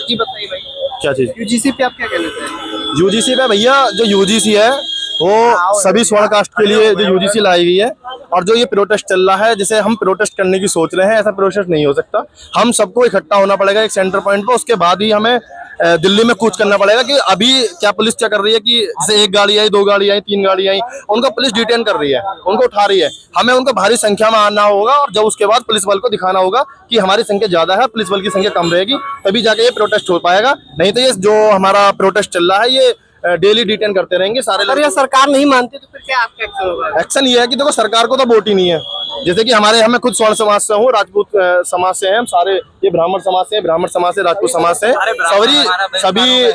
जी बताइए भाई, क्या चीज? यूजीसी पे आप क्या कहना चाहेंगे? यूजीसी पे भैया, जो यूजीसी है वो सभी स्वर्ण कास्ट के लिए जो यूजीसी लाई हुई है, और जो ये प्रोटेस्ट चल रहा है, जिसे हम प्रोटेस्ट करने की सोच रहे हैं, ऐसा प्रोटेस्ट नहीं हो सकता। हम सबको इकट्ठा होना पड़ेगा एक सेंटर पॉइंट पे, उसके बाद ही हमें दिल्ली में कूच करना पड़ेगा। कि अभी क्या पुलिस क्या कर रही है कि जैसे एक गाड़ी आई, 2 गाड़ी आई, 3 गाड़ी आई, उनको पुलिस डिटेन कर रही है, उनको उठा रही है। हमें उनको भारी संख्या में आना होगा, और जब उसके बाद पुलिस बल को दिखाना होगा कि हमारी संख्या ज्यादा है, पुलिस बल की संख्या कम रहेगी, तभी जाके ये प्रोटेस्ट हो पाएगा। नहीं तो ये जो हमारा प्रोटेस्ट चल रहा है, ये डेली डिटेन करते रहेंगे सारे। अगर ये सरकार नहीं मानती तो फिर क्या आपका एक्शन होगा? एक्शन ये है कि देखो, सरकार को तो वोट ही नहीं है। जैसे कि हमें खुद स्वर्ण समाज से हूँ, राजपूत समाज से हैं हम सारे, ये ब्राह्मण समाज से, राजपूत समाज से, सभी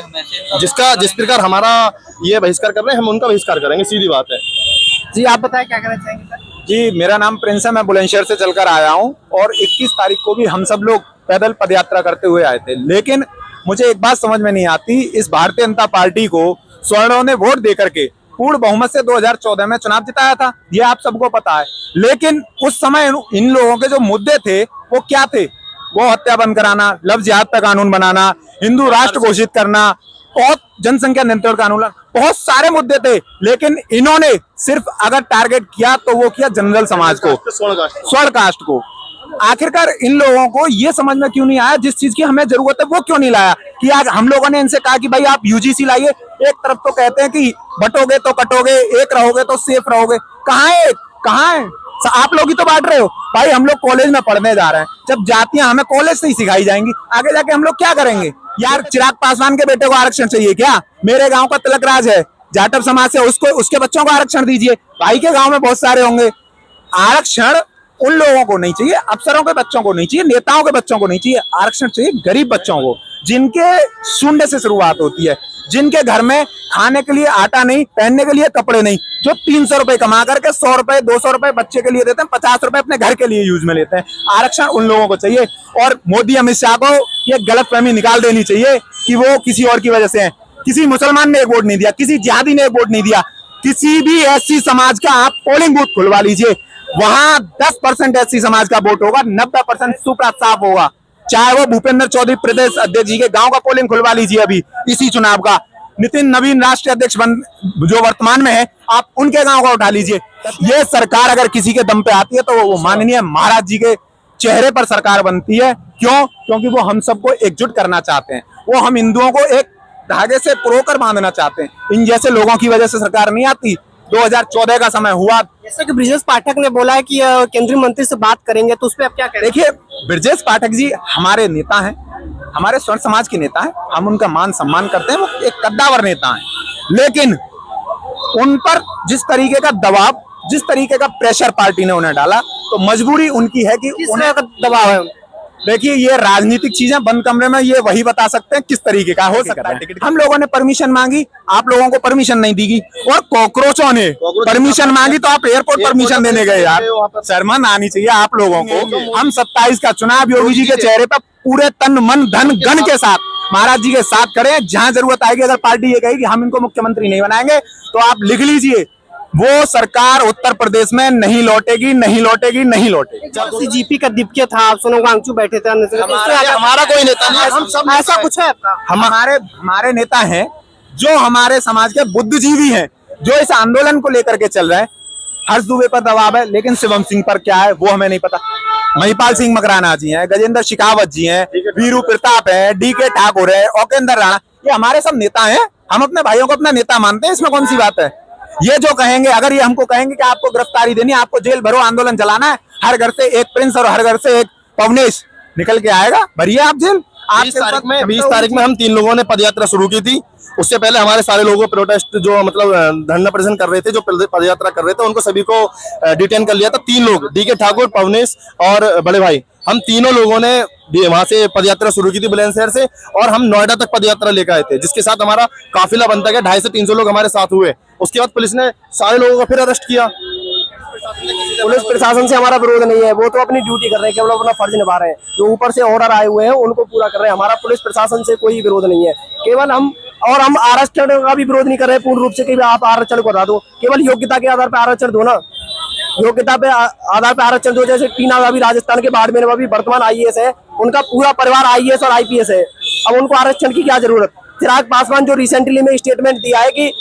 जिस प्रकार हमारा ये बहिष्कार कर रहे हैं, हम उनका बहिष्कार करेंगे, सीधी बात है। जी आप बताएं क्या कहना चाहेंगे सर? जी, मेरा नाम प्रिंस है, मैं बुलंदशहर से चलकर आया हूं, और 21 तारीख को भी हम सब लोग पैदल पदयात्रा करते हुए आए थे। लेकिन मुझे एक बात समझ में नहीं आती, इस भारतीय जनता पार्टी को स्वर्णों ने वोट देकर के पूर्ण बहुमत से 2014 में चुनाव जिताया था, ये आप सबको पता है। लेकिन उस समय इन लोगों के जो मुद्दे थे वो क्या थे? वो हत्या बंद कराना, लव जिहाद पे कानून बनाना, हिंदू राष्ट्र घोषित करना, बहुत जनसंख्या नियंत्रण कानून, बहुत सारे मुद्दे थे। लेकिन इन्होंने सिर्फ अगर टारगेट किया तो वो किया जनरल समाज को, स्वर्ण कास्ट को। आखिरकार इन लोगों को ये समझ में क्यों नहीं आया, जिस चीज की हमें जरूरत है वो क्यों नहीं लाया? कि आज हम लोगों ने इनसे कहा कि भाई आप यूजीसी लाइए, एक तरफ तो कहते हैं कि बटोगे तो कटोगे, एक रहोगे तो सेफ रहोगे। कहाँ है? आप लोग ही तो बांट रहे हो भाई। हम लोग कॉलेज में पढ़ने जा रहे हैं, जब जातियां हमें कॉलेज से ही सिखाई जाएंगी, आगे जाके हम लोग क्या करेंगे? यार चिराग पासवान के बेटे को आरक्षण चाहिए क्या? मेरे गांव का तिलक राज है, जाटव समाज से, उसको, उसके बच्चों को आरक्षण दीजिए। भाई के गांव में बहुत सारे होंगे। आरक्षण उन लोगों को नहीं चाहिए, अफसरों के बच्चों को नहीं चाहिए, नेताओं के बच्चों को नहीं चाहिए। आरक्षण चाहिए गरीब बच्चों को, जिनके शून्य से शुरुआत होती है, जिनके घर में खाने के लिए आटा नहीं, पहनने के लिए कपड़े नहीं, जो 300 रुपए कमा करके 100 रुपए 200 रुपए बच्चे के लिए देते हैं, 50 रुपए अपने घर के लिए यूज में लेते हैं। आरक्षण उन लोगों को चाहिए। और मोदी अमित शाह को ये गलतफहमी निकाल देनी चाहिए कि वो किसी और की वजह से है। किसी मुसलमान ने एक वोट नहीं दिया, किसी जिहादी ने एक वोट नहीं दिया, किसी भी एससी समाज का आप पोलिंग बूथ खुलवा लीजिए, वहां 10% एससी समाज का वोट होगा, 90% सुप्रा साफ होगा। चाहे वो भूपेंद्र चौधरी प्रदेश अध्यक्ष जी के गांव का पोलिंग खुलवा लीजिए अभी इसी चुनाव का, नितिन नवीन राष्ट्रीय अध्यक्ष जो वर्तमान में है, आप उनके गांव का उठा लीजिए। ये सरकार अगर किसी के दम पे आती है तो वो माननीय महाराज जी के चेहरे पर सरकार बनती है। क्यों? क्योंकि वो हम सबको एकजुट करना चाहते हैं, वो हम हिंदुओं को एक धागे से पिरोकर बांधना चाहते हैं। इन जैसे लोगों की वजह से सरकार नहीं आती। 2014 का समय हुआ, जैसे कि ब्रिजेश पाठक ने बोला है कि केंद्रीय मंत्री से बात करेंगे, तो उस पर आप क्या कहें? देखिए, ब्रिजेश पाठक जी हमारे नेता हैं, हमारे स्वर्ण समाज के नेता हैं, हम उनका मान सम्मान करते हैं, वो एक कद्दावर नेता हैं। लेकिन उन पर जिस तरीके का दबाव, जिस तरीके का प्रेशर पार्टी ने उन्हें डाला, तो मजबूरी उनकी है कि उन्हें दबाव है। देखिए, ये राजनीतिक चीजें बंद कमरे में ये वही बता सकते हैं किस तरीके का हो सकता है। हम लोगों ने परमिशन मांगी, आप लोगों को परमिशन नहीं दी गई, और कॉकरोचों ने परमिशन मांगी तो आप एयरपोर्ट परमिशन देने गए। यार शर्म आनी चाहिए आप लोगों को। हम 27 का चुनाव योगी जी के चेहरे पर पूरे तन मन धन गण के साथ महाराज जी के साथ करें। जहां जरूरत आएगी, अगर पार्टी ये कहेगी हम इनको मुख्यमंत्री नहीं बनाएंगे, तो आप लिख लीजिए, वो सरकार उत्तर प्रदेश में नहीं लौटेगी, नहीं लौटेगी, नहीं लौटेगी। जीपी का दिपके था, आप सुनो वांगचू बैठे थे, हमारा कोई नेता नहीं, हम सब ऐसा कुछ है आपका? हमारे नेता हैं जो हमारे समाज के बुद्धिजीवी हैं, जो इस आंदोलन को लेकर के चल रहे हैं। हर्ष दुबे पर दबाव है, लेकिन शिवम सिंह पर क्या है वो हमें नहीं पता। महिपाल सिंह मकराना जी हैं, गजेंद्र शेखावत जी हैं, वीरू प्रताप है, डीके ठाकुर है, ओकेंद्र राणा, ये हमारे सब नेता हैं। हम अपने भाइयों को अपना नेता मानते हैं, इसमें कौन सी बात है? ये जो कहेंगे, अगर ये हमको कहेंगे कि आपको गिरफ्तारी देनी है, आपको जेल भरो, आंदोलन चलाना है, हर घर से एक प्रिंस और हर घर से एक पवनेश निकल के आएगा, भरिए आप जेल। 20 तारीख में हम 3 लोगों ने पदयात्रा शुरू की थी। उससे पहले हमारे सारे लोगों प्रोटेस्ट जो मतलब धरना प्रदर्शन कर रहे थे, जो पदयात्रा कर रहे थे, उनको सभी को डिटेन कर लिया था। 3 लोग, डीके ठाकुर, पवनेश और बड़े भाई, हम तीनों लोगों ने वहां से पदयात्रा शुरू की थी बुलंदशहर से, और हम नोएडा तक पदयात्रा लेकर आए थे, जिसके साथ हमारा काफिला बनता गया। 250 से 300 लोग हमारे साथ हुए। उसके बाद पुलिस ने सारे लोगों को फिर अरेस्ट किया। पुलिस प्रशासन से हमारा विरोध नहीं है, वो तो अपनी ड्यूटी कर रहे हैं, केवल अपना फर्ज निभा रहे हैं। जो ऊपर से ऑर्डर आए हुए हैं उनको पूरा कर रहे हैं। हमारा पुलिस प्रशासन से कोई विरोध नहीं है। केवल हम आरक्षण का भी विरोध नहीं कर रहे हैं पूर्ण रूप से कि आप आरक्षण को हटा दो। केवल योग्यता के आधार पर आरक्षण दो ना, योग्यता पे आधार पर आरक्षण दो। जैसे टीना अभी राजस्थान के बाड़मेर में अभी वर्तमान IAS है, उनका पूरा परिवार IAS और IPS है। अब उनको आरक्षण की क्या जरूरत। चिराग पासवान जो रिसेंटली में स्टेटमेंट दिया है कि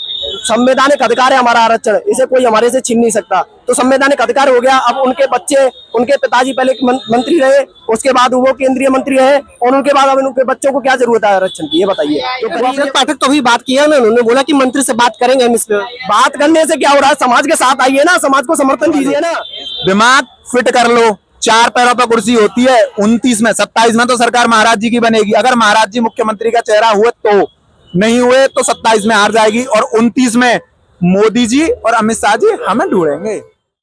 संवैधानिक अधिकार है हमारा आरक्षण, इसे कोई हमारे से छीन नहीं सकता, तो संवैधानिक अधिकार हो गया। अब उनके बच्चे, उनके पिताजी पहले मंत्री रहे, उसके बाद वो केंद्रीय मंत्री रहे, और उनके बाद अब उनके बच्चों को क्या जरूरत है आरक्षण की, ये बताइए। तो गोपीनाथ पाठक तो भी बात किया ना, उन्होंने बोला कि मंत्री से बात करेंगे हम इस पे। बात करने से क्या हो रहा है, समाज के साथ आइए ना, समाज को समर्थन दीजिए ना। दिमाग फिट कर लो, 4 पैरों पर कुर्सी होती है, 29 में 27 में तो सरकार महाराज जी की बनेगी। अगर महाराज जी मुख्यमंत्री का चेहरा हुए तो, नहीं हुए तो 27 में हार जाएगी, और 29 में मोदी जी और अमित शाह जी हमें ढूंढेंगे।